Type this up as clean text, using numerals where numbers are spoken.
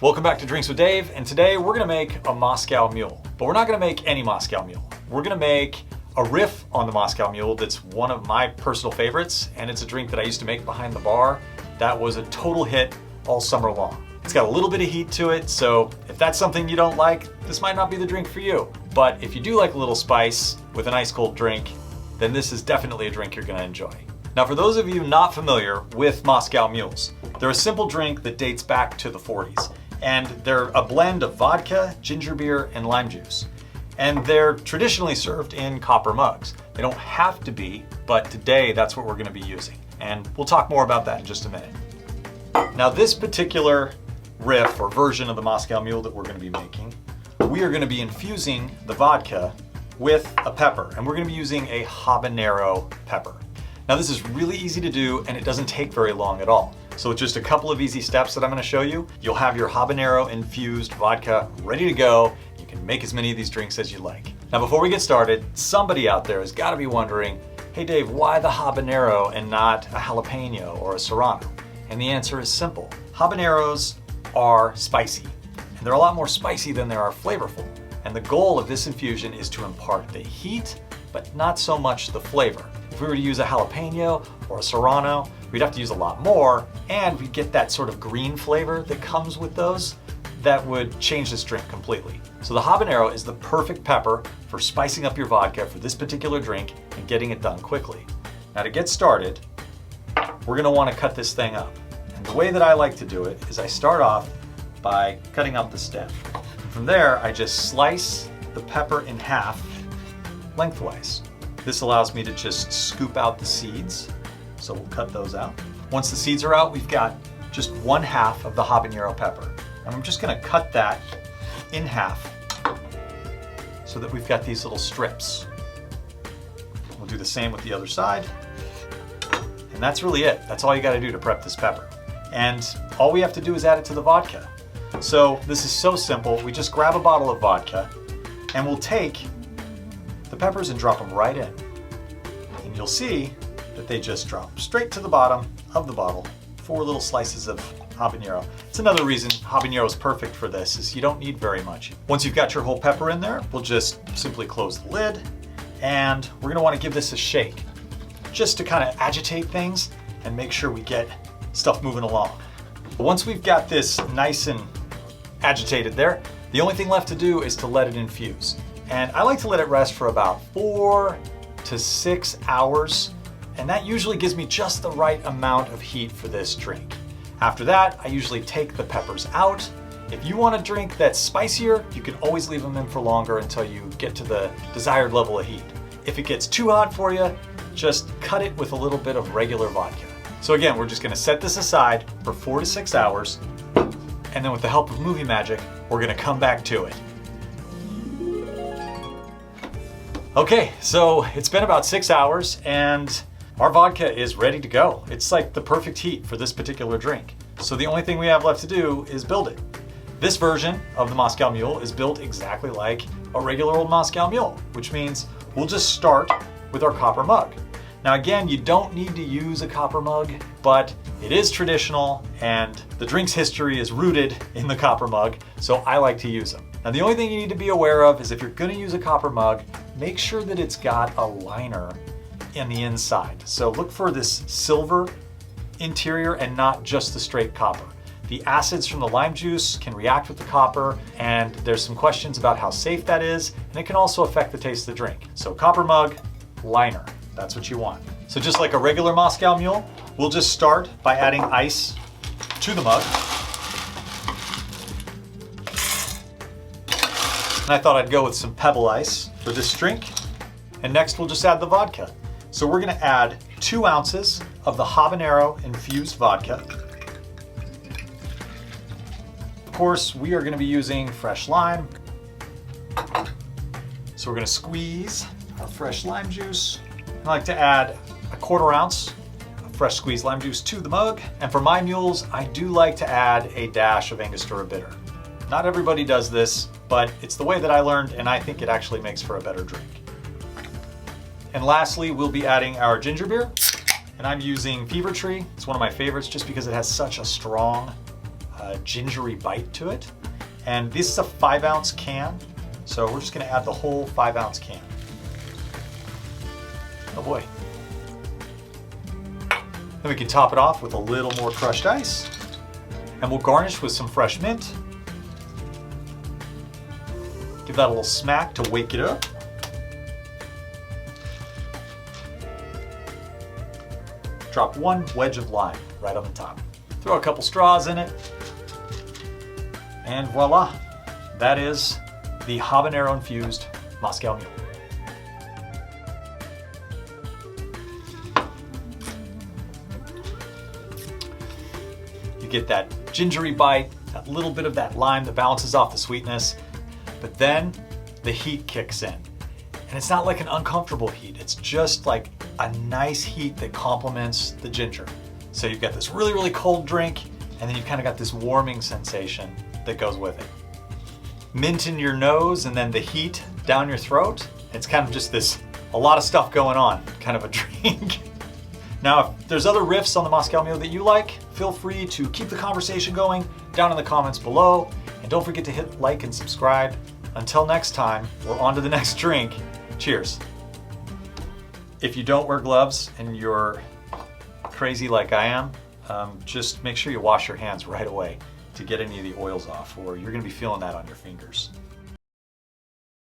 Welcome back to Drinks with Dave, and today we're gonna make a Moscow Mule. But we're not gonna make any Moscow Mule. We're gonna make a riff on the Moscow Mule that's one of my personal favorites, and it's a drink that I used to make behind the bar that was a total hit all summer long. It's got a little bit of heat to it, so if that's something you don't like, this might not be the drink for you. But if you do like a little spice with an ice cold drink, then this is definitely a drink you're gonna enjoy. Now, for those of you not familiar with Moscow Mules, they're a simple drink that dates back to the 40s. And they're a blend of vodka, ginger beer, and lime juice. And they're traditionally served in copper mugs. They don't have to be, but today that's what we're gonna be using. And we'll talk more about that in just a minute. Now, this particular riff or version of the Moscow Mule that we're gonna be making, we are gonna be infusing the vodka with a pepper, and we're gonna be using a habanero pepper. Now, this is really easy to do, and it doesn't take very long at all. So with just a couple of easy steps that I'm gonna show you, you'll have your habanero infused vodka ready to go. You can make as many of these drinks as you like. Now, before we get started, somebody out there has gotta be wondering, hey Dave, why the habanero and not a jalapeno or a serrano? And the answer is simple. Habaneros are spicy, and they're a lot more spicy than they are flavorful. And the goal of this infusion is to impart the heat, but not so much the flavor. If we were to use a jalapeno or a serrano, we'd have to use a lot more, and we'd get that sort of green flavor that comes with those that would change this drink completely. So the habanero is the perfect pepper for spicing up your vodka for this particular drink and getting it done quickly. Now, to get started, we're gonna wanna cut this thing up. And the way that I like to do it is I start off by cutting up the stem. From there, I just slice the pepper in half lengthwise. This allows me to just scoop out the seeds, so we'll cut those out. Once the seeds are out, we've got just 1/2 of the habanero pepper. And I'm just gonna cut that in half so that we've got these little strips. We'll do the same with the other side. And that's really it. That's all you gotta do to prep this pepper. And all we have to do is add it to the vodka. So this is so simple. We just grab a bottle of vodka and we'll take the peppers and drop them right in. And you'll see that they just drop straight to the bottom of the bottle. 4 little slices of habanero. It's another reason habanero is perfect for this, is you don't need very much. Once you've got your whole pepper in there, we'll just simply close the lid, and we're gonna wanna give this a shake, just to kind of agitate things and make sure we get stuff moving along. Once we've got this nice and agitated there, the only thing left to do is to let it infuse. And I like to let it rest for about 4 to 6 hours, and that usually gives me just the right amount of heat for this drink. After that, I usually take the peppers out. If you want a drink that's spicier, you can always leave them in for longer until you get to the desired level of heat. If it gets too hot for you, just cut it with a little bit of regular vodka. So again, we're just gonna set this aside for 4 to 6 hours, and then with the help of movie magic, we're gonna come back to it. Okay, so it's been about 6 hours and our vodka is ready to go. It's like the perfect heat for this particular drink. So the only thing we have left to do is build it. This version of the Moscow Mule is built exactly like a regular old Moscow Mule, which means we'll just start with our copper mug. Now again, you don't need to use a copper mug, but it is traditional and the drink's history is rooted in the copper mug, so I like to use them. Now, the only thing you need to be aware of is if you're gonna use a copper mug, make sure that it's got a liner in the inside. So look for this silver interior and not just the straight copper. The acids from the lime juice can react with the copper, and there's some questions about how safe that is, and it can also affect the taste of the drink. So copper mug, liner, that's what you want. So just like a regular Moscow Mule, we'll just start by adding ice to the mug. And I thought I'd go with some pebble ice for this drink. And next we'll just add the vodka. So we're gonna add 2 ounces of the habanero infused vodka. Of course, we are gonna be using fresh lime. So we're gonna squeeze our fresh lime juice. I like to add a 1/4 ounce of fresh squeezed lime juice to the mug. And for my mules, I do like to add a dash of Angostura bitter. Not everybody does this, but it's the way that I learned, and I think it actually makes for a better drink. And lastly, we'll be adding our ginger beer. And I'm using Fever Tree. It's one of my favorites just because it has such a strong gingery bite to it. And this is a 5-ounce can, so we're just gonna add the whole 5-ounce can. Oh boy. Then we can top it off with a little more crushed ice, and we'll garnish with some fresh mint. Give that a little smack to wake it up. Drop 1 wedge of lime right on the top. Throw a couple straws in it, and voila, that is the Habanero Infused Moscow Mule. You get that gingery bite, that little bit of that lime that balances off the sweetness, but then the heat kicks in. And it's not like an uncomfortable heat, it's just like a nice heat that complements the ginger. So you've got this really, really cold drink, and then you've kind of got this warming sensation that goes with it. Mint in your nose and then the heat down your throat. It's kind of just this, a lot of stuff going on, kind of a drink. Now, if there's other riffs on the Moscow Mule that you like, feel free to keep the conversation going down in the comments below. And don't forget to hit like and subscribe. Until next time, we're on to the next drink. Cheers. If you don't wear gloves and you're crazy like I am, just make sure you wash your hands right away to get any of the oils off, or you're gonna be feeling that on your fingers.